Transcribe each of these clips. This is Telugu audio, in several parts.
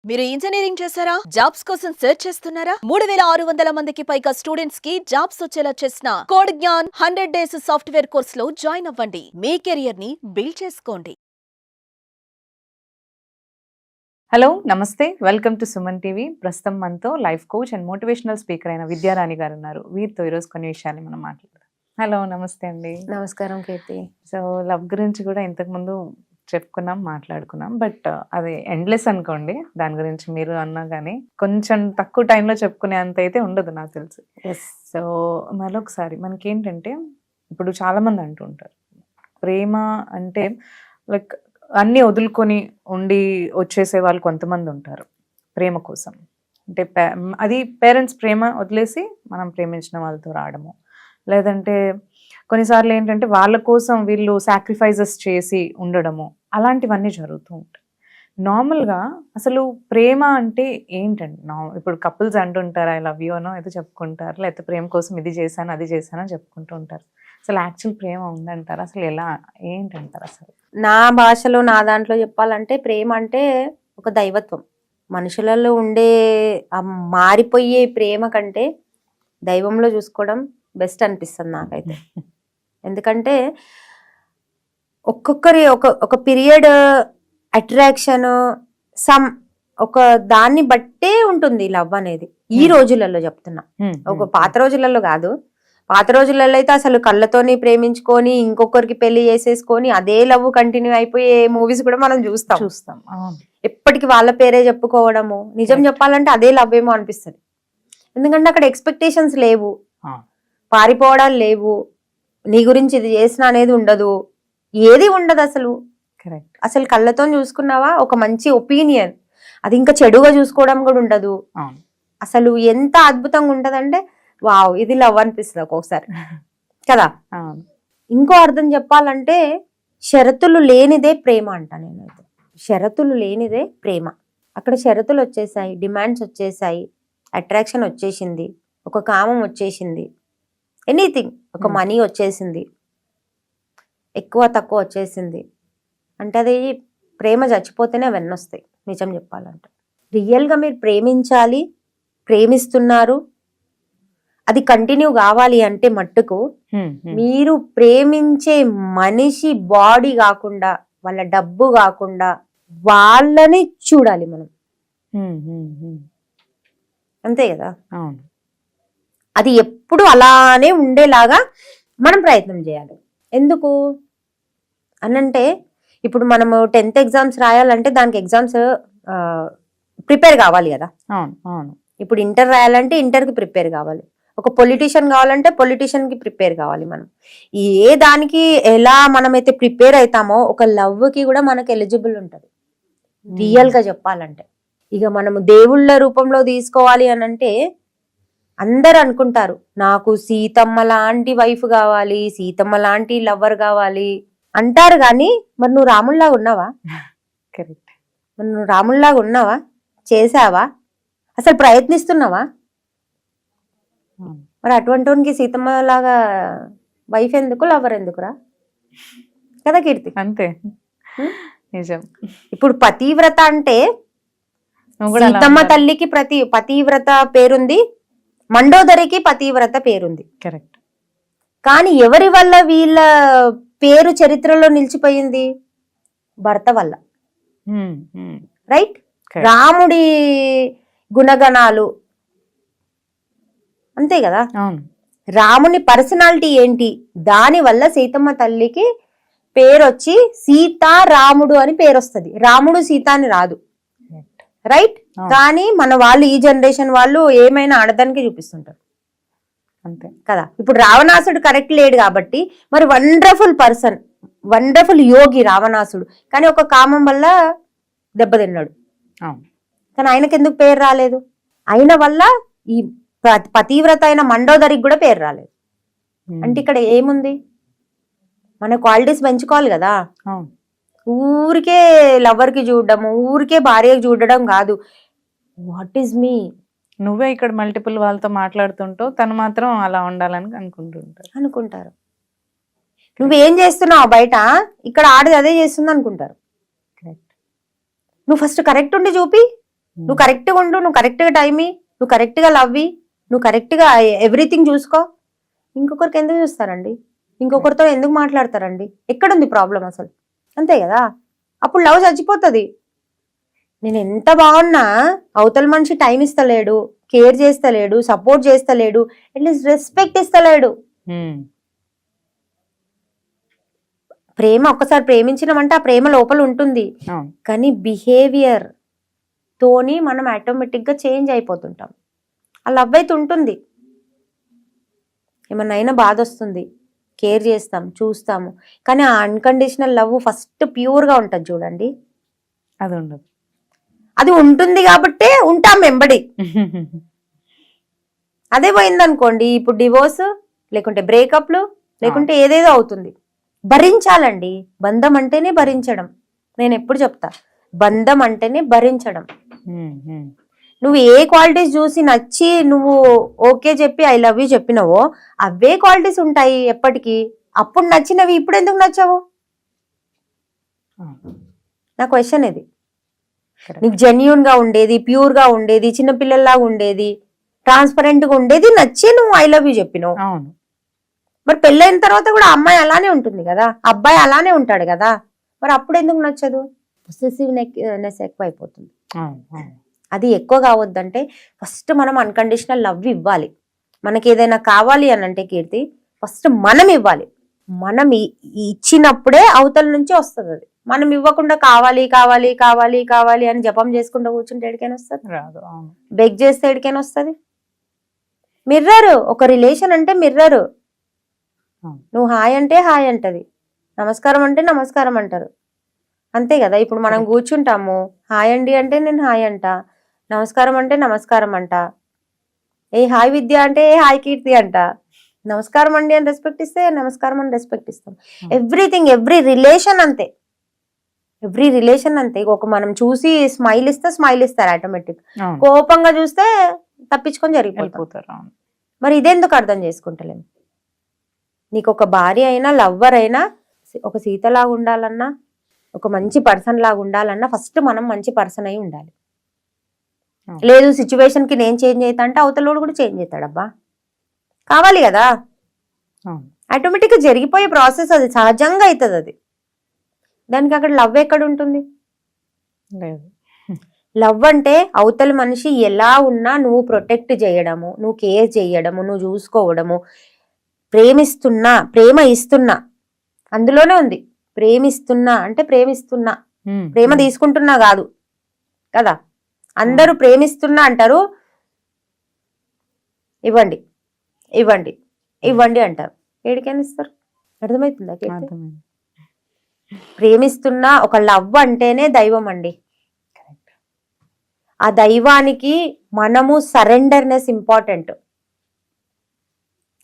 మీరు ఇంజనీరింగ్ చేశారా? జాబ్స్ కోసం సెర్చ్ చేస్తున్నారా? 3600 మందికి పైగా స్టూడెంట్స్ కి జాబ్స్ వచ్చేలా చేసిన code Gyan 100 days software course లో జాయిన్ అవ్వండి. మీ కెరియర్ ని బిల్డ్ చేసుకోండి. హలో నమస్తే, వెల్కమ్ టు సుమన్ టీవీ. ప్రస్తుతం మనతో life coach and motivational speaker అయిన విద్యారాణి గారు ఉన్నారు. వీరితో ఈరోజు కొన్ని విషయాలు మనం మాట్లాడదాం. హలో నమస్తే అండి. నమస్కారం కీర్తి. సో లవ్ గురించి కూడా ఇంతకుముందు చెప్పుకున్నాం, మాట్లాడుకున్నాం. బట్ అది ఎండ్లెస్ అనుకోండి. దాని గురించి మీరు అన్నా కానీ కొంచెం తక్కువ టైంలో చెప్పుకునే అంత అయితే ఉండదు నాకు తెలిసి. సో మరొకసారి మనకేంటంటే, ఇప్పుడు చాలామంది అంటుంటారు ప్రేమ అంటే లైక్ అన్నీ వదులుకొని ఉండి వచ్చేసే వాళ్ళు కొంతమంది ఉంటారు ప్రేమ కోసం. అంటే అది పేరెంట్స్ ప్రేమ వదిలేసి మనం ప్రేమించిన వాళ్ళతో రావడము, లేదంటే కొన్నిసార్లు ఏంటంటే వాళ్ళ కోసం వీళ్ళు సాక్రిఫైజెస్ చేసి ఉండడము, అలాంటివన్నీ జరుగుతూ ఉంటాయి. నార్మల్గా అసలు ప్రేమ అంటే ఏంటండి? ఇప్పుడు కపుల్స్ అంటుంటారు ఐ లవ్ యూ అనో ఏదో చెప్పుకుంటారు, లేకపోతే ప్రేమ కోసం ఇది చేశాను అది చేశాను అని చెప్పుకుంటూ ఉంటారు. అసలు యాక్చువల్ ప్రేమ ఉందంటారు? అసలు ఎలా ఏంటంటారు? అసలు నా భాషలో నా దాంట్లో చెప్పాలంటే ప్రేమ అంటే ఒక దైవత్వం. మనుషులలో ఉండే మారిపోయే ప్రేమ కంటే దైవంలో చూసుకోవడం బెస్ట్ అనిపిస్తుంది నాకైతే. ఎందుకంటే ఒక్కొక్కరి ఒక పీరియడ్ అట్రాక్షన్ ఒక దాన్ని బట్టే ఉంటుంది లవ్ అనేది. ఈ రోజులలో చెప్తున్నా, ఒక పాత రోజులలో కాదు. పాత రోజులలో అయితే అసలు కళ్ళతోని ప్రేమించుకొని ఇంకొకరికి పెళ్లి చేసేసుకొని అదే లవ్ కంటిన్యూ అయిపోయే మూవీస్ కూడా మనం చూస్తాం. ఎప్పటికి వాళ్ళ పేరే చెప్పుకోవడము. నిజం చెప్పాలంటే అదే లవ్ ఏమో అనిపిస్తుంది. ఎందుకంటే అక్కడ ఎక్స్పెక్టేషన్స్ లేవు, పారిపోవడాలు లేవు, నీ గురించి ఇది చేసిన అనేది ఉండదు, ఏది ఉండదు అసలు. అసలు కళ్ళతో చూసుకున్నావా ఒక మంచి ఒపీనియన్, అది ఇంకా చెడుగా చూసుకోవడం కూడా ఉండదు. అసలు ఎంత అద్భుతంగా ఉంటదంటే వావ్, ఇది లవ్ అనిపిస్తుంది ఒక్కొక్కసారి కదా. ఇంకో అర్థం చెప్పాలంటే షరతులు లేనిదే ప్రేమ అంట నేనైతే. షరతులు లేనిదే ప్రేమ. అక్కడ షరతులు వచ్చేసాయి, డిమాండ్స్ వచ్చేసాయి, అట్రాక్షన్ వచ్చేసింది, ఒక కామం వచ్చేసింది, ఎనీథింగ్, ఒక మనీ వచ్చేసింది, ఎక్కువ తక్కువ వచ్చేసింది అంటే అది ప్రేమ చచ్చిపోతేనే అవన్నీ వస్తాయి. నిజం చెప్పాలంటే రియల్గా మీరు ప్రేమించాలి, ప్రేమిస్తున్నారు, అది కంటిన్యూ కావాలి అంటే మట్టుకు మీరు ప్రేమించే మనిషి బాడీ కాకుండా, వాళ్ళ డబ్బు కాకుండా వాళ్ళని చూడాలి మనం. అంతే కదా. అది ఎప్పుడు అలానే ఉండేలాగా మనం ప్రయత్నం చేయాలి. ఎందుకు అనంటే ఇప్పుడు మనము 10th ఎగ్జామ్స్ రాయాలంటే దానికి ఎగ్జామ్స్ ప్రిపేర్ కావాలి కదా. ఇప్పుడు ఇంటర్ రాయాలంటే ఇంటర్కి ప్రిపేర్ కావాలి, ఒక పొలిటీషియన్ కావాలంటే పొలిటీషియన్కి ప్రిపేర్ కావాలి. మనం ఏ దానికి ఎలా మనమైతే ప్రిపేర్ అవుతామో ఒక లవ్కి కూడా మనకు ఎలిజిబుల్ ఉంటుంది రియల్గా చెప్పాలంటే. ఇక మనము దేవుళ్ళ రూపంలో తీసుకోవాలి అని అంటే అందరు అనుకుంటారు నాకు సీతమ్మ లాంటి వైఫ్ కావాలి, సీతమ్మ లాంటి లవ్వర్ కావాలి అంటారు. కానీ మరి నువ్వు రాముల్లాగా ఉన్నావా? కరెక్ట్. మరి నువ్వు రాముల్లాగా ఉన్నావా? చేసావా? అసలు ప్రయత్నిస్తున్నావా? మరి అటువంటి వానికి సీతమ్మ లాగా వైఫ్ ఎందుకు, లవర్ ఎందుకురా కదా కీర్తి? అంతే, నిజం. ఇప్పుడు పతివ్రత అంటే సీతమ్మ తల్లికి పతివ్రత పేరుంది, మండోదరికి పతివ్రత పేరుంది. కరెక్ట్. కానీ ఎవరి వల్ల వీళ్ళ పేరు చరిత్రలో నిలిచిపోయింది? భర్త వల్ల. రైట్. రాముడి గుణగణాలు అంతే కదా. రాముని పర్సనాలిటీ ఏంటి, దాని వల్ల సీతమ్మ తల్లికి పేరు వచ్చి సీతారాముడు అని పేరు వస్తుంది, రాముడు సీత అని రాదు. రైట్. కానీ మన వాళ్ళు ఈ జనరేషన్ వాళ్ళు ఏమైనా ఆడదానికి చూపిస్తుంటారు అంతే కదా. ఇప్పుడు రావణాసుడు కరెక్ట్ లేడు కాబట్టి మరి వండర్ఫుల్ పర్సన్, వండర్ఫుల్ యోగి రావణాసుడు, కానీ ఒక కామం వల్ల దెబ్బతిన్నాడు. కానీ ఆయనకి ఎందుకు పేరు రాలేదు? ఆయన వల్ల ఈ పతివ్రత అయిన మండోదరికి కూడా పేరు రాలేదు. అంటే ఇక్కడ ఏముంది? మన క్వాలిటీస్ పెంచుకోవాలి కదా. ఊరికే లవర్కి చూడడము, ఊరికే భార్యకి చూడడం కాదు. వాట్ ఈస్ మీ? నువ్వే ఇక్కడ మల్టిపుల్ వాళ్ళతో మాట్లాడుతుంటావు, తను మాత్రం అలా ఉండాలని అనుకుంటారు. నువ్వేం చేస్తున్నావు బయట, ఇక్కడ ఆడది అదే చేస్తుంది అనుకుంటారు. నువ్వు ఫస్ట్ కరెక్ట్ ఉండి చూపి, నువ్వు కరెక్ట్గా ఉండు, నువ్వు కరెక్ట్గా టైం నువ్వు కరెక్ట్గా లవ్వి, నువ్వు కరెక్ట్గా ఎవ్రీథింగ్ చూసుకో. ఇంకొకరికి ఎందుకు చూస్తారండి? ఇంకొకరితో ఎందుకు మాట్లాడతారండి? ఎక్కడుంది ప్రాబ్లం అసలు? అంతే కదా, అప్పుడు లవ్ చచ్చిపోతుంది. నేను ఎంత బాగున్నా అవతల మనిషి టైం ఇస్తలేడు, కేర్ చేస్తలేడు, సపోర్ట్ చేస్తలేడు, అట్లీస్ట్ రెస్పెక్ట్ ఇస్తలేడు. ప్రేమ ఒక్కసారి ప్రేమించినామంటే ఆ ప్రేమ లోపల ఉంటుంది, కానీ బిహేవియర్ తోని మనం ఆటోమేటిక్ గా చేంజ్ అయిపోతుంటాం. ఆ లవ్ అయితే ఉంటుంది, ఏమన్నా అయినా బాధ వస్తుంది, కేర్ చేస్తాం, చూస్తాము, కానీ ఆ అన్కండిషనల్ లవ్ ఫస్ట్ ప్యూర్ గా ఉంటుంది చూడండి, అది ఉండదు. అది ఉంటుంది కాబట్టే ఉంటాం వెంబడి. అదే పోయిందనుకోండి, ఇప్పుడు డివోర్స్ లేకుంటే బ్రేకప్లు లేకుంటే ఏదేదో అవుతుంది. భరించాలండి, బంధం అంటేనే భరించడం. నేను ఎప్పుడు చెప్తా, బంధం అంటేనే భరించడం. నువ్వు ఏ క్వాలిటీస్ చూసి నచ్చి నువ్వు ఓకే చెప్పి ఐ లవ్ యూ చెప్పినవో అవే క్వాలిటీస్ ఉంటాయి ఎప్పటికీ. అప్పుడు నచ్చినవి ఇప్పుడు ఎందుకు నచ్చావు? నా క్వశ్చన్ ఇది. నీకు జెన్యూన్ గా ఉండేది, ప్యూర్ గా ఉండేది, చిన్నపిల్లల్లాగా ఉండేది, ట్రాన్స్పరెంట్ గా ఉండేది నచ్చి నువ్వు ఐ లవ్ యూ చెప్పినావు. మరి పెళ్ళైన తర్వాత కూడా అమ్మాయి అలానే ఉంటుంది కదా, అబ్బాయి అలానే ఉంటాడు కదా, మరి అప్పుడు ఎందుకు నచ్చదు? పొసెసివ్నెస్ ఎక్కువ అయిపోతుంది. అది ఎక్కువ కావద్దంటే ఫస్ట్ మనం అన్కండిషనల్ లవ్ ఇవ్వాలి. మనకి ఏదైనా కావాలి అని అంటే కీర్తి, ఫస్ట్ మనం ఇవ్వాలి. మనం ఇచ్చినప్పుడే అవతల నుంచి వస్తుంది. అది మనం ఇవ్వకుండా కావాలి కావాలి కావాలి కావాలి అని జపం చేసుకుంటూ కూర్చుంటే ఎడికైనా వస్తుంది? రాదు. బెగ్ చేస్తే ఎడికైనా వస్తుంది? మిర్రర్, ఒక రిలేషన్ అంటే మిర్రర్. నువ్వు హాయ్ అంటే హాయ్ అంటది, నమస్కారం అంటే నమస్కారం అంటారు, అంతే కదా. ఇప్పుడు మనం కూర్చుంటాము, హాయ్ అండి అంటే నేను హాయ్ అంట, నమస్కారం అంటే నమస్కారం అంట, ఏ హాయ్ విద్య అంటే ఏ హాయ్ కీర్తి అంట, నమస్కారం అండి అని రెస్పెక్ట్ ఇస్తే నమస్కారం అని రెస్పెక్ట్ ఇస్తాం. ఎవ్రీథింగ్, ఎవ్రీ రిలేషన్ అంతే, ఎవ్రీ రిలేషన్ అంతే. ఒక మనం చూసి స్మైల్ ఇస్తే స్మైల్ ఇస్తారు ఆటోమేటిక్, కోపంగా చూస్తే తప్పించుకొని జరిగిపోతారు. మరి ఇదెందుకు అర్థం చేసుకుంటలేము? నీకు ఒక భార్య అయినా లవ్వర్ అయినా ఒక సీతలాగా ఉండాలన్నా, ఒక మంచి పర్సన్ లాగా ఉండాలన్నా ఫస్ట్ మనం మంచి పర్సన్ అయి ఉండాలి. లేదు సిచ్యువేషన్ కి నేను చేంజ్ అవుతా అంటే అవతలోడు కూడా చేంజ్ అవుతాడబ్బా, కావాలి కదా. ఆటోమేటిక్ గా జరిగిపోయే ప్రాసెస్, అది సహజంగా అవుతుంది. అది దానికి అక్కడ లవ్ ఎక్కడ ఉంటుంది? లవ్ అంటే అవతల మనిషి ఎలా ఉన్నా నువ్వు ప్రొటెక్ట్ చేయడము, నువ్వు కేర్ చేయడము, నువ్వు చూసుకోవడము, ప్రేమిస్తున్నా, ప్రేమ ఇస్తున్నా, అందులోనే ఉంది. ప్రేమిస్తున్నా అంటే ప్రేమిస్తున్నా, ప్రేమ తీసుకుంటున్నా కాదు కదా. అందరూ ప్రేమిస్తున్నా అంటారు, ఇవ్వండి ఇవ్వండి ఇవ్వండి అంటారు, ఏడికైనా ఇస్తారు. అర్థమవుతుందా? ప్రేమిస్తున్నా, ఒక లవ్ అంటేనే దైవం అండి. ఆ దైవానికి మనము సరెండర్నెస్ ఇంపార్టెంట్.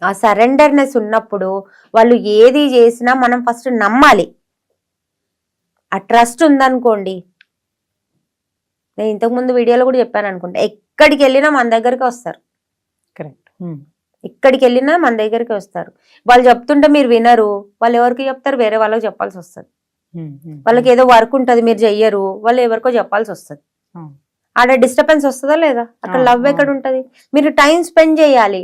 ఆ సరెండర్నెస్ ఉన్నప్పుడు వాళ్ళు ఏది చేసినా మనం ఫస్ట్ నమ్మాలి. ఆ ట్రస్ట్ ఉందనుకోండి, నేను ఇంతకుముందు వీడియోలో కూడా చెప్పాను అనుకుంటా, ఎక్కడికి వెళ్ళినా మన దగ్గరికి వస్తారు. కరెక్ట్, ఎక్కడికి వెళ్ళినా మన దగ్గరికి వస్తారు. వాళ్ళు చెప్తుంటే మీరు వినరు, వాళ్ళు ఎవరికి చెప్తారు? వేరే వాళ్ళకి చెప్పాల్సి వస్తుంది. వాళ్ళకి ఏదో వర్క్ ఉంటుంది, మీరు చెయ్యరు, వాళ్ళు ఎవరికో చెప్పాల్సి వస్తుంది. ఆడ డిస్టర్బెన్స్ వస్తుందా లేదా? అక్కడ లవ్ ఎక్కడ ఉంటది? మీరు టైం స్పెండ్ చేయాలి.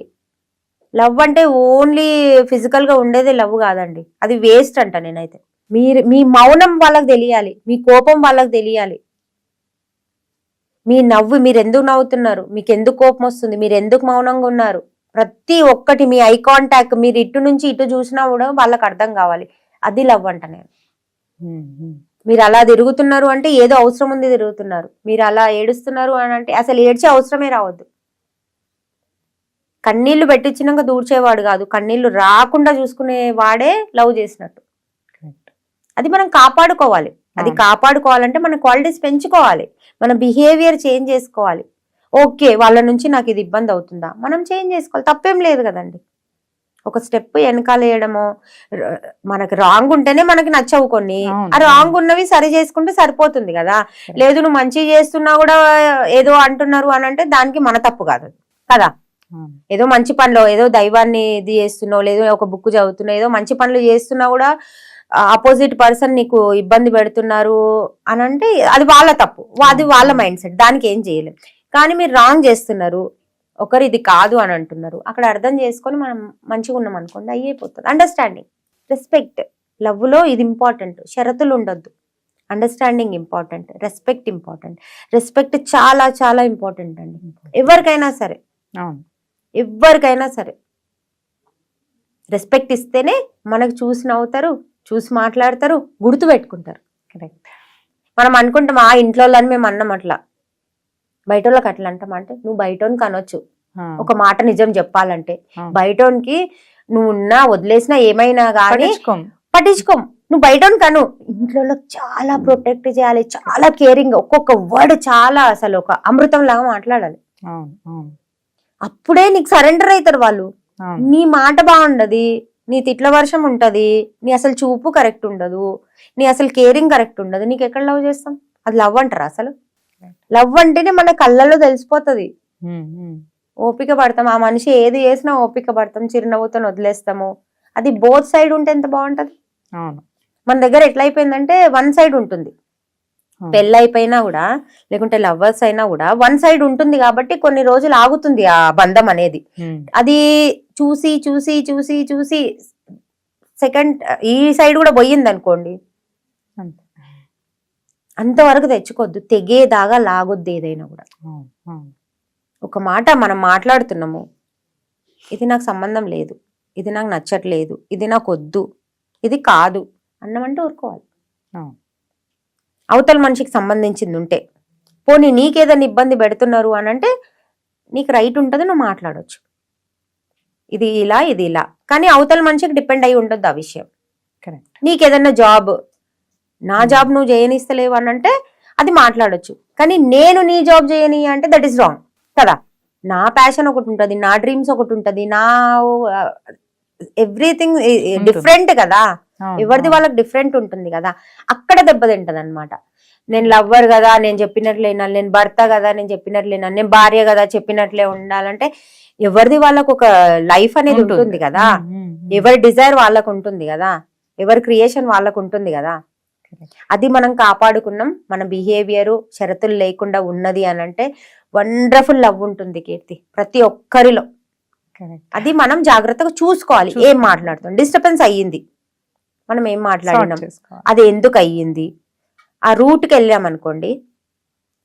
లవ్ అంటే ఓన్లీ ఫిజికల్ గా ఉండేదే లవ్ కాదండి, అది వేస్ట్ అంట నేనైతే. మీ మౌనం వాళ్ళకి తెలియాలి, మీ కోపం వాళ్ళకి తెలియాలి, మీ నవ్వు, మీరు ఎందుకు నవ్వుతున్నారు, మీకు ఎందుకు కోపం వస్తుంది, మీరు ఎందుకు మౌనంగా ఉన్నారు, ప్రతి ఒక్కటి, మీ ఐ కాంటాక్ట్, మీరు ఇటు నుంచి ఇటు చూసినా కూడా వాళ్ళకి అర్థం కావాలి. అది లవ్ అంట నేను. మీరు అలా తిరుగుతున్నారు అంటే ఏదో అవసరం ఉంది తిరుగుతున్నారు, మీరు అలా ఏడుస్తున్నారు అని అంటే అసలు ఏడ్చే అవసరమే రావద్దు. కన్నీళ్లు పెట్టించినాక దూర్చేవాడు కాదు, కన్నీళ్లు రాకుండా చూసుకునే వాడే లవ్ చేసినట్టు. అది మనం కాపాడుకోవాలి. అది కాపాడుకోవాలంటే మన క్వాలిటీస్ పెంచుకోవాలి, మన బిహేవియర్ చేంజ్ చేసుకోవాలి. ఓకే, వాళ్ళ నుంచి నాకు ఇది ఇబ్బంది అవుతుందా, మనం చేంజ్ చేసుకోవాలి, తప్పేం లేదు కదండి. ఒక స్టెప్ వెనకాల వేయడమో, మనకి రాంగ్ ఉంటేనే మనకి నచ్చవు కొన్ని, ఆ రాంగ్ ఉన్నవి సరి చేసుకుంటే సరిపోతుంది కదా. లేదు నువ్వు మంచి చేస్తున్నా కూడా ఏదో అంటున్నారు అని అంటే దానికి మన తప్పు కాదు కదా. ఏదో మంచి పనిలో ఏదో దైవాన్ని ఇది చేస్తున్నావు, లేదో ఒక బుక్ చదువుతున్నావు, ఏదో మంచి పనులు చేస్తున్నా కూడా ఆపోజిట్ పర్సన్ నీకు ఇబ్బంది పెడుతున్నారు అని అంటే అది వాళ్ళ తప్పు, అది వాళ్ళ మైండ్ సెట్, దానికి ఏం చేయలేం. కానీ మీరు రాంగ్ చేస్తున్నారు, ఒకరు ఇది కాదు అని అంటున్నారు, అక్కడ అర్థం చేసుకొని మనం మంచిగా ఉన్నాం అనుకోండి, అయిపోతుంది. అండర్స్టాండింగ్, రెస్పెక్ట్, లవ్ లో ఇది ఇంపార్టెంట్. షరతులు ఉండొద్దు, understanding important, respect important. Respect చాలా చాలా ఇంపార్టెంట్ అండి, ఎవరికైనా సరే, ఎవరికైనా సరే రెస్పెక్ట్ ఇస్తేనే మనకు చూసి నవ్వుతారు, చూసి మాట్లాడతారు, గుర్తు పెట్టుకుంటారు. కరెక్ట్. మనం అనుకుంటాం ఆ ఇంట్లో వాళ్ళని మేము అన్నాం అట్లా, బయట వాళ్ళకి అట్లా అంటాం అంటే నువ్వు బయటోనికి అనొచ్చు. ఒక మాట నిజం చెప్పాలంటే బయటోనికి నువ్వు ఉన్నా వదిలేసినా ఏమైనా కానీ పట్టించుకోం, నువ్వు బయటోనికి అను. ఇంట్లో చాలా ప్రొటెక్ట్ చేయాలి, చాలా కేరింగ్, ఒక్కొక్క వర్డ్ చాలా అసలు ఒక అమృతం లాగా మాట్లాడాలి. అప్పుడే నీకు సరెండర్ అవుతారు వాళ్ళు. నీ మాట బాగుండదు, నీ తిట్ల వర్షం ఉంటది, నీ అసలు చూపు కరెక్ట్ ఉండదు, నీ అసలు కేరింగ్ కరెక్ట్ ఉండదు, నీకు ఎక్కడ లవ్ చేస్తాం? అది లవ్ అంటారా? అసలు లవ్ అంటేనే మన కళ్ళల్లో తెలిసిపోతుంది. ఓపిక పడతాం, ఆ మనిషి ఏది చేసినా ఓపిక పడతాం, చిరునవ్వుతో వదిలేస్తాము. అది బోత్ సైడ్ ఉంటే ఎంత బాగుంటది. మన దగ్గర ఎట్లా అయిపోయిందంటే వన్ సైడ్ ఉంటుంది, పెళ్ళైపోయినా కూడా లేకుంటే లవర్స్ అయినా కూడా వన్ సైడ్ ఉంటుంది కాబట్టి కొన్ని రోజులు ఆగుతుంది ఆ బంధం అనేది. అది చూసి చూసి చూసి చూసి సెకండ్ ఈ సైడ్ కూడా పోయింది అనుకోండి, అంతవరకు తెచ్చుకోవద్దు, తెగేదాగా లాగొద్దు ఏదైనా కూడా. ఒక మాట మనం మాట్లాడుతున్నాము, ఇది నాకు సంబంధం లేదు, ఇది నాకు నచ్చట్లేదు, ఇది నాకు వద్దు, ఇది కాదు అన్నమంటే ఊరుకోవాలి. అవతల మనిషికి సంబంధించింది ఉంటే, పోనీ నీకేదైనా ఇబ్బంది పెడుతున్నారు అని అంటే నీకు రైట్ ఉంటుంది, నువ్వు మాట్లాడవచ్చు, ఇది ఇలా ఇది ఇలా. కానీ అవతల మనిషికి డిపెండ్ అయి ఉండొద్దు ఆ విషయం. నీకేదన్నా జాబ్, నా జాబ్ నువ్వు చేయనిస్తలేవు అని అంటే అది మాట్లాడొచ్చు. కానీ నేను నీ జాబ్ చేయని అంటే దట్ ఈస్ రాంగ్ కదా. నా ప్యాషన్ ఒకటి ఉంటుంది, నా డ్రీమ్స్ ఒకటి ఉంటుంది, నా ఎవ్రీథింగ్ డిఫరెంట్ కదా, ఎవరిది వాళ్ళకి డిఫరెంట్ ఉంటుంది కదా. అక్కడ దెబ్బతింటది అనమాట. నేను లవ్వర్ కదా నేను చెప్పినట్లేనా, నేను భర్త కదా నేను చెప్పినట్లేనా, నేను భార్య కదా చెప్పినట్లే ఉండాలంటే ఎవరిది వాళ్ళకు ఒక లైఫ్ అనేది ఉంటుంది కదా, ఎవరి డిజైర్ వాళ్ళకు ఉంటుంది కదా, ఎవరి క్రియేషన్ వాళ్ళకు ఉంటుంది కదా. అది మనం కాపాడుకున్నాం, మన బిహేవియర్ షరతులు లేకుండా ఉన్నది అని అంటే వండర్ఫుల్ లవ్ ఉంటుంది కీర్తి ప్రతి ఒక్కరిలో. అది మనం జాగ్రత్తగా చూసుకోవాలి. ఏం మాట్లాడుతాం, డిస్టర్బెన్స్ అయ్యింది, మనం ఏం మాట్లాడినాం, అది ఎందుకు అయ్యింది, ఆ రూట్కి వెళ్ళామనుకోండి,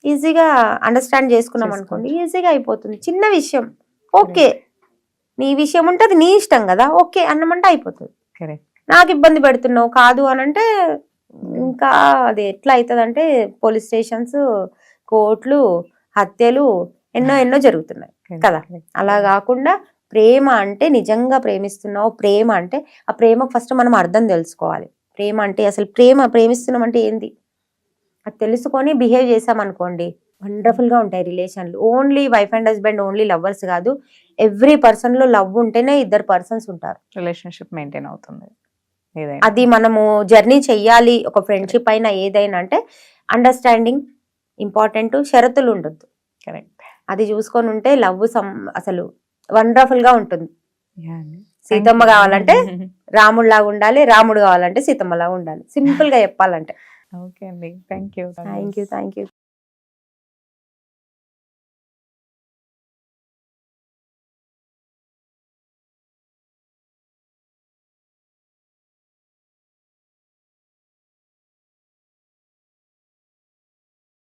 ఈజీగా అండర్స్టాండ్ చేసుకున్నాం అనుకోండి, ఈజీగా అయిపోతుంది. చిన్న విషయం ఓకే, నీ విషయం ఉంటే అది నీ ఇష్టం కదా, ఓకే అన్నమంటే అయిపోతుంది. నాకు ఇబ్బంది పెడుతున్నావు కాదు అని అంటే ఇంకా అది ఎట్లా అవుతుంది అంటే పోలీస్ స్టేషన్స్, కోర్టులు, హత్యలు ఎన్నో ఎన్నో జరుగుతున్నాయి కదా. అలా కాకుండా ప్రేమ అంటే నిజంగా ప్రేమిస్తున్నావు, ప్రేమ అంటే ఆ ప్రేమకు ఫస్ట్ మనం అర్థం తెలుసుకోవాలి. ప్రేమ అంటే అసలు ప్రేమిస్తున్నాం అంటే ఏంది అది తెలుసుకొని బిహేవ్ చేసామనుకోండి, వండర్ఫుల్ గా ఉంటాయి రిలేషన్లు. Only wife and husband, only lovers కాదు, ఎవ్రీ పర్సన్ లో లవ్ ఉంటేనే ఇద్దరు పర్సన్స్ ఉంటారు, రిలేషన్షిప్ మెయింటైన్ అవుతుంది. అది మనము జర్నీ చెయ్యాలి ఒక ఫ్రెండ్షిప్ అయినా ఏదైనా అంటే అండర్స్టాండింగ్ ఇంపార్టెంట్, షరతులు ఉండొద్దు. కరెక్ట్. అది చూసుకొని ఉంటే లవ్ అసలు వండర్ఫుల్ గా ఉంటుంది. సీతమ్మ కావాలంటే రాముడిలాగా ఉండాలి, రాముడు కావాలంటే సీతమ్మలాగా ఉండాలి, సింపుల్ గా చెప్పాలంటే. ఓకే అండి, థ్యాంక్ యూ. Thank you.